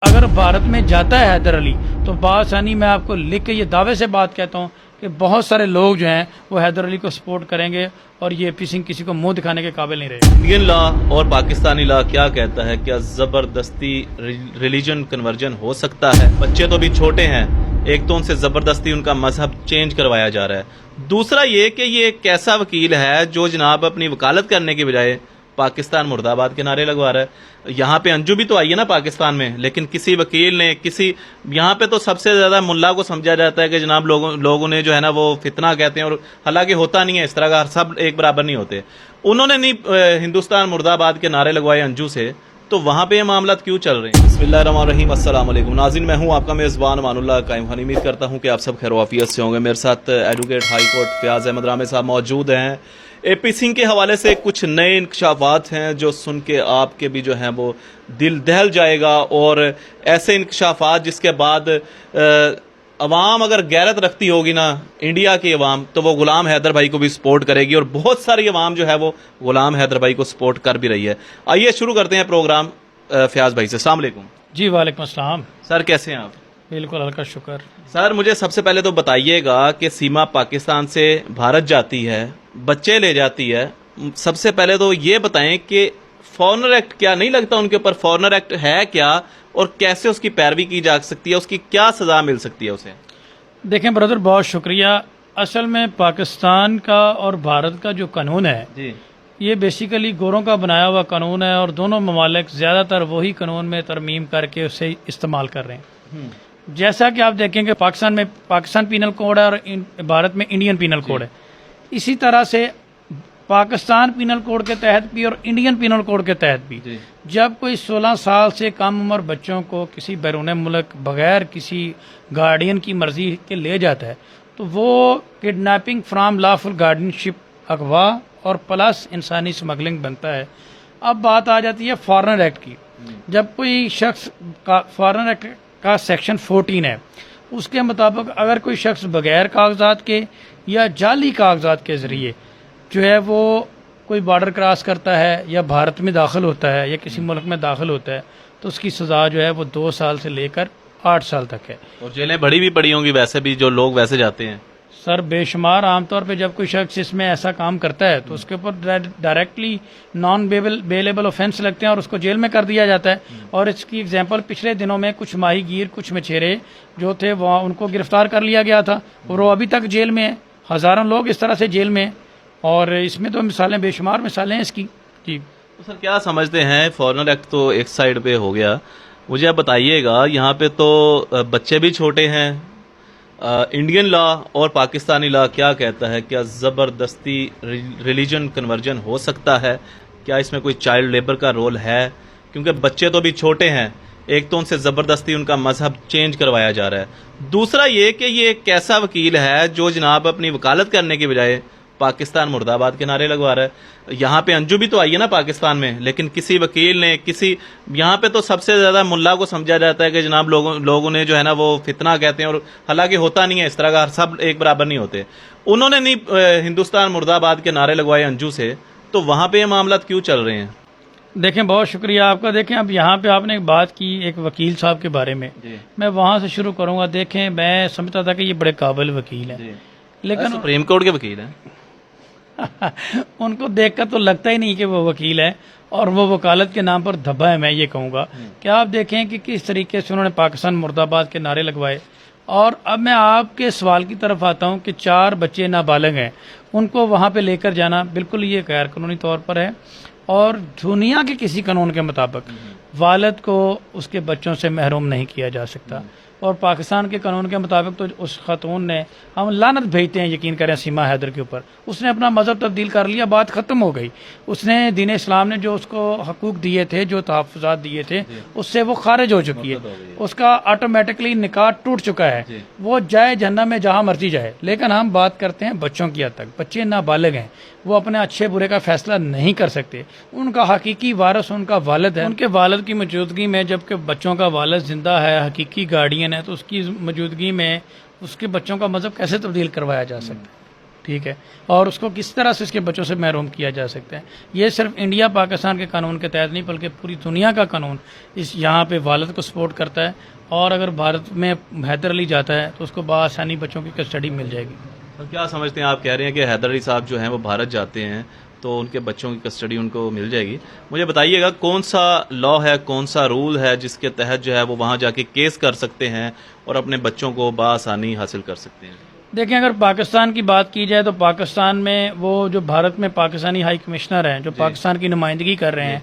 اگر भारत में जाता है हैदर अली तो बासानी मैं आपको लिख के ये दावे से बात कहता हूँ कि बहुत सारे लोग जो हैं वो हैदर अली को सपोर्ट करेंगे और ये पी सिंह किसी को मुंह दिखाने के काबिल नहीं रहे। इंडियन लॉ और पाकिस्तानी लॉ क्या कहता है? क्या जबरदस्ती रिलीजन कन्वर्जन हो सकता है? बच्चे तो अभी छोटे हैं, एक तो उनसे जबरदस्ती उनका मजहब चेंज करवाया जा रहा है, दूसरा ये कि ये एक ऐसा वकील है जो जनाब अपनी वकालत करने की बजाय पाकिस्तान मुर्दाबाद के नारे लगवा रहा है। यहाँ पे अंजू भी तो आई है ना पाकिस्तान में, लेकिन किसी वकील ने यहाँ पे तो सबसे ज्यादा मुल्ला को समझा जाता है कि जनाब लोगों ने जो है ना वो फितना कहते हैं, और हालांकि होता नहीं है इस तरह का, सब एक बराबर नहीं होते। उन्होंने नहीं हिंदुस्तान मुर्दाबाद के नारे लगवाए अंजू से, तो वहां पे ये मामला क्यों चल रहे हैं? बिस्मिल्लाहिर्रहमानिर्रहीम, अस्सलाम वालेकुम नाज़रीन, मैं हूं आपका मेज़बान अमानुल्लाह कायम खानी। उम्मीद करता हूं कि आप सब खैर वाफियत से होंगे। मेरे साथ advocate high court Fayaz Ahmad Ramay साहब मौजूद हैं। एपी सिंह के हवाले से कुछ नए इंकशाफात हैं जो सुन के आपके भी जो हैं वो दिल दहल जाएगा, और ऐसे इंकशाफात जिसके बाद अवाम अगर गैरत रखती होगी ना, इंडिया की अवाम, तो वो गुलाम हैदर भाई को भी सपोर्ट करेगी, और बहुत सारी अवाम जो है वो गुलाम हैदर भाई को सपोर्ट कर भी रही है। आइए शुरू करते हैं प्रोग्राम फयाज भाई से। अस्सलाम वालेकुम। जी वालेकुम अस्सलाम। सर कैसे हैं आप? बिल्कुल, हल्का शुक्र। सर मुझे सबसे पहले तो बताइएगा कि सीमा पाकिस्तान से भारत जाती है, बच्चे ले जाती है, सबसे पहले तो ये बताएं कि फॉरेनर एक्ट क्या नहीं लगता उनके ऊपर? फॉरेनर एक्ट है क्या और कैसे उसकी पैरवी की जा सकती है, उसकी क्या सजा मिल सकती है उसे? देखें ब्रदर, बहुत शुक्रिया। असल में पाकिस्तान का और भारत का जो कानून है जी, ये बेसिकली गोरों का बनाया हुआ कानून है, और दोनों ममालिक ज़्यादातर वही कानून में तरमीम करके उसे इस्तेमाल कर रहे हैं। जैसा कि आप देखेंगे पाकिस्तान में पाकिस्तान पीनल कोड है और भारत में इंडियन पीनल कोड है। इसी तरह से पाकिस्तान पीनल कोड के तहत भी और इंडियन पीनल कोड के तहत भी जब कोई 16 साल से कम उम्र बच्चों को किसी बैरून मुल्क बगैर किसी गार्डियन की मर्जी के ले जाता है, तो वो किडनैपिंग फ्राम लॉफुल गार्डियनशिप, अगवा और प्लस इंसानी स्मगलिंग बनता है। अब बात आ जाती है फॉरेनर एक्ट की। जब कोई शख्स का फॉरेनर एक्ट का सेक्शन 14 है, उसके मुताबिक अगर कोई शख्स बगैर कागजात के या जाली कागजात के ज़रिए जो है वो कोई बॉर्डर क्रॉस करता है या भारत में दाखिल होता है या किसी मुल्क में दाखिल होता है, तो उसकी सज़ा जो है वो 2 साल से लेकर 8 साल तक है। और जेलें बड़ी भी पड़ी होंगी वैसे भी, जो लोग वैसे जाते हैं सर बेशुमार। आमतौर पे जब कोई शख्स इसमें ऐसा काम करता है तो उसके ऊपर डायरेक्टली नॉन बेलेबल ऑफेंस लगते हैं और उसको जेल में कर दिया जाता है। और इसकी एग्जांपल पिछले दिनों में कुछ माहीगीर, कुछ मछेरे जो थे वहाँ उनको गिरफ्तार कर लिया गया था, और वो अभी तक जेल में है। हज़ारों लोग इस तरह से जेल में हैं, और इसमें तो मिसालें बेशुमार मिसालें हैं इसकी। जी तो सर क्या समझते हैं? फॉरेनर एक्ट तो एक साइड पे हो गया, मुझे आप बताइएगा यहाँ पे तो बच्चे भी छोटे हैं। इंडियन लॉ और पाकिस्तानी लॉ क्या कहता है? क्या ज़बरदस्ती रिलीजन कन्वर्जन हो सकता है? क्या इसमें कोई चाइल्ड लेबर का रोल है? क्योंकि बच्चे तो अभी छोटे हैं, एक तो उनसे ज़बरदस्ती उनका मजहब चेंज करवाया जा रहा है, दूसरा ये कि ये एक ऐसा वकील है जो जनाब अपनी वकालत करने की बजाय पाकिस्तान मुर्दाबाद के नारे लगवा रहा है। यहाँ पे अंजू भी तो आई है ना पाकिस्तान में, लेकिन किसी वकील ने यहाँ पे तो सबसे ज्यादा मुल्ला को समझा जाता है कि जनाब लोगों ने जो है ना वो फितना कहते हैं, और हालांकि होता नहीं है इस तरह का, सब एक बराबर नहीं होते। उन्होंने नहीं हिंदुस्तान मुर्दाबाद के नारे लगवाए अंजू से, तो वहां पे ये मामला क्यों चल रहे हैं? देखें, बहुत शुक्रिया आपका। देखें, अब यहाँ पे आपने एक बात की एक वकील साहब के बारे में, मैं वहाँ से शुरू करूँगा। देखें, मैं समझता था कि ये बड़े काबिल वकील हैं, लेकिन सुप्रीम कोर्ट के वकील हैं। उनको देखकर तो लगता ही नहीं कि वो वकील है, और वो वकालत के नाम पर धब्बा है, मैं ये कहूँगा। कि आप देखें कि किस तरीके से उन्होंने पाकिस्तान मुर्दाबाद के नारे लगवाए। और अब मैं आपके सवाल की तरफ आता हूँ कि 4 बच्चे नाबालिग हैं, उनको वहाँ पे लेकर जाना बिल्कुल ये गैर कानूनी तौर पर है, और दुनिया के किसी कानून के मुताबिक वालिद को उसके बच्चों से महरूम नहीं किया जा सकता। और पाकिस्तान के कानून के मुताबिक तो उस खातून ने, हम लानत भेजते हैं यकीन करें सीमा हैदर के ऊपर, उसने अपना मज़हब तब्दील कर लिया, बात ख़त्म हो गई। उसने दीन इस्लाम ने जो उसको हकूक़ दिए थे, जो तहफ़्फ़ुज़ात दिए थे, उससे वो खारिज हो चुकी है, उसका ऑटोमेटिकली निकाह टूट चुका है। वो जाए जहन्नम में जहाँ मर्जी जाए। लेकिन हम बात करते हैं बच्चों की हद तक। बच्चे नाबालिग हैं, वो अपने अच्छे बुरे का फैसला नहीं कर सकते। उनका हकीकी वारिस उनका वालिद है। उनके वालिद की मौजूदगी में, जबकि बच्चों का वालिद जिंदा है, हकीकी गार्डियन है, तो उसकी मौजूदगी में उसके बच्चों का मजहब कैसे तब्दील करवाया जा सकता है? ٹھیک ہے, اور اس کو کس طرح سے اس کے بچوں سے محروم کیا جا سکتا ہے. یہ صرف انڈیا پاکستان کے قانون کے تحت نہیں بلکہ پوری دنیا کا قانون اس یہاں پہ والد کو سپورٹ کرتا ہے, اور اگر بھارت میں حیدر علی جاتا ہے تو اس کو بآسانی بچوں کی کسٹڈی مل جائے گی. تو کیا سمجھتے ہیں آپ؟ کہہ رہے ہیں کہ حیدر علی صاحب جو ہیں وہ بھارت جاتے ہیں تو ان کے بچوں کی کسٹڈی ان کو مل جائے گی. مجھے بتائیے گا کون سا لا ہے, کون سا رول ہے جس کے تحت جو ہے وہ وہاں جا کے کیس کر سکتے ہیں اور اپنے بچوں کو بآسانی حاصل کر سکتے ہیں؟ دیکھیں, اگر پاکستان کی بات کی جائے تو پاکستان میں وہ جو بھارت میں پاکستانی ہائی کمشنر ہیں جو پاکستان کی نمائندگی کر رہے ہیں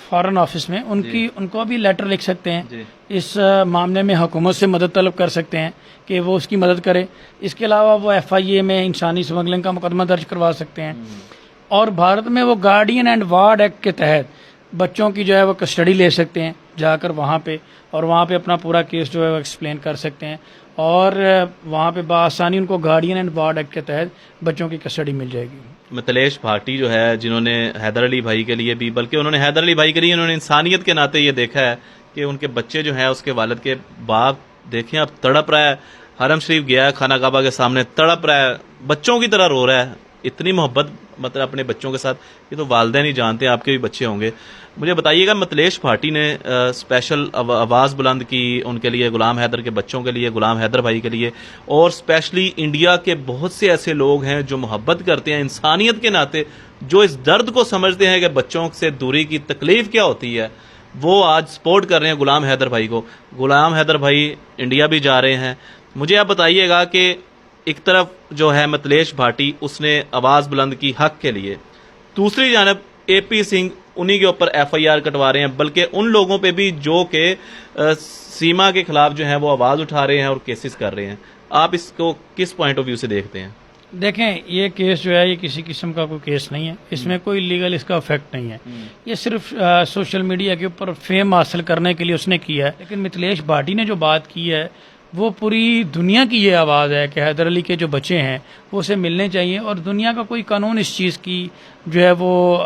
فارن آفس میں, ان کو بھی لیٹر لکھ سکتے ہیں, اس معاملے میں حکومت سے مدد طلب کر سکتے ہیں کہ وہ اس کی مدد کرے. اس کے علاوہ وہ FIA میں انسانی سمگلنگ کا مقدمہ درج کروا سکتے ہیں, اور بھارت میں وہ گارڈین اینڈ وارڈ ایکٹ کے تحت بچوں کی جو ہے وہ کسٹڈی لے سکتے ہیں جا کر وہاں پہ, اور وہاں پہ اپنا پورا کیس جو ہے وہ ایکسپلین کر سکتے ہیں, اور وہاں پہ بآسانی ان کو گارڈین اینڈ وارڈ ایکٹ کے تحت بچوں کی کسٹڈی مل جائے گی. متلیش بھاٹی جو ہے جنہوں نے حیدر علی بھائی کے لیے بھی, بلکہ انہوں نے حیدر علی بھائی کے لیے انہوں نے انسانیت کے ناطے یہ دیکھا ہے کہ ان کے بچے جو ہیں اس کے والد کے باپ دیکھیں اب تڑپ رہا ہے, حرم شریف گیا ہے, خانہ کعبہ کے سامنے تڑپ رہا ہے, بچوں کی طرح رو رہا ہے, اتنی محبت مطلب اپنے بچوں کے ساتھ. یہ تو والدین ہی جانتے ہیں, آپ کے بھی بچے ہوں گے. مجھے بتائیے گا متلیش بھاٹی نے اسپیشل آواز بلند کی ان کے لیے, غلام حیدر کے بچوں کے لیے, غلام حیدر بھائی کے لیے, اور اسپیشلی انڈیا کے بہت سے ایسے لوگ ہیں جو محبت کرتے ہیں انسانیت کے ناطے, جو اس درد کو سمجھتے ہیں کہ بچوں سے دوری کی تکلیف کیا ہوتی ہے, وہ آج سپورٹ کر رہے ہیں غلام حیدر بھائی کو. غلام حیدر بھائی انڈیا بھی جا رہے ہیں. مجھے آپ بتائیے گا کہ ایک طرف جو ہے متلیش بھاٹی اس نے آواز بلند کی حق کے لیے, دوسری جانب AP سنگھ انہی کے اوپر FIR کٹوا رہے ہیں, بلکہ ان لوگوں پہ بھی جو کہ سیما کے خلاف جو ہیں وہ آواز اٹھا رہے ہیں اور کیسز کر رہے ہیں. آپ اس کو کس پوائنٹ آف ویو سے دیکھتے ہیں؟ دیکھیں, یہ کیس جو ہے یہ کسی قسم کا کوئی کیس نہیں ہے, اس میں کوئی لیگل اس کا افیکٹ نہیں ہے, یہ صرف سوشل میڈیا کے اوپر فیم حاصل کرنے کے لیے اس نے کیا ہے. لیکن متلیش بھاٹی نے جو بات کی ہے وہ پوری دنیا کی یہ آواز ہے کہ حیدر علی کے جو بچے ہیں وہ اسے ملنے چاہیے, اور دنیا کا کوئی قانون اس چیز کی جو ہے وہ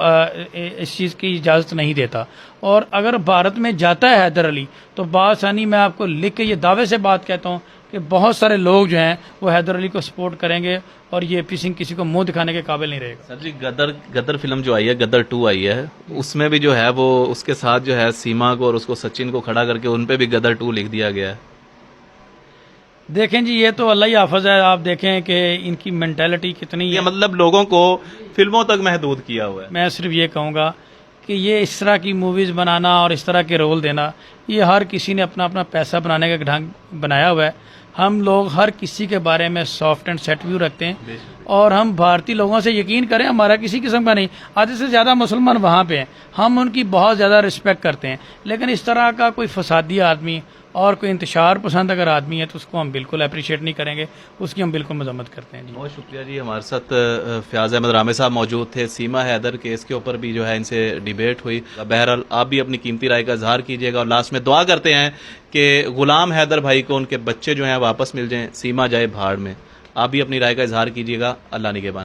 اس چیز کی اجازت نہیں دیتا. اور اگر بھارت میں جاتا ہے حیدر علی تو بآسانی میں آپ کو لکھ کے یہ دعوے سے بات کہتا ہوں کہ بہت سارے لوگ جو ہیں وہ حیدر علی کو سپورٹ کریں گے, اور یہ AP سنگھ کسی کو منہ دکھانے کے قابل نہیں رہے گا. سر جی, غدر فلم جو آئی ہے, غدر 2 آئی ہے, اس میں بھی جو ہے وہ اس کے ساتھ جو ہے سیما کو اور اس کو سچن کو کھڑا کر کے ان پہ بھی غدر 2 لکھ دیا گیا ہے. دیکھیں جی, یہ تو اللہ ہی حافظ ہے, آپ دیکھیں کہ ان کی مینٹالٹی کتنی یہ ہے. مطلب لوگوں کو فلموں تک محدود کیا ہوا ہے. میں صرف یہ کہوں گا کہ یہ اس طرح کی موویز بنانا اور اس طرح کے رول دینا, یہ ہر کسی نے اپنا اپنا پیسہ بنانے کا ڈھنگ بنایا ہوا ہے. ہم لوگ ہر کسی کے بارے میں سافٹ اینڈ سیٹ ویو رکھتے ہیں, اور ہم بھارتی لوگوں سے یقین کریں, ہمارا کسی قسم کا نہیں. آدھے سے زیادہ مسلمان وہاں پہ ہیں, ہم ان کی بہت زیادہ رسپیکٹ کرتے ہیں, لیکن اس طرح کا کوئی فسادی آدمی اور کوئی انتشار پسند اگر آدمی ہے تو اس کو ہم بالکل اپریشیٹ نہیں کریں گے, اس کی ہم بالکل مذمت کرتے ہیں. جی بہت شکریہ جی. ہمارے ساتھ فیاض احمد رامے صاحب موجود تھے. سیما حیدر کیس کے اوپر بھی جو ہے ان سے ڈیبیٹ ہوئی. بہرحال آپ بھی اپنی قیمتی رائے کا اظہار کیجیے گا, اور لاسٹ میں دعا کرتے ہیں کہ غلام حیدر بھائی کو ان کے بچے جو ہیں واپس مل جائیں, سیما جائے بھاڑ میں. آپ بھی اپنی رائے کا اظہار کیجیے گا. اللہ نگہبان.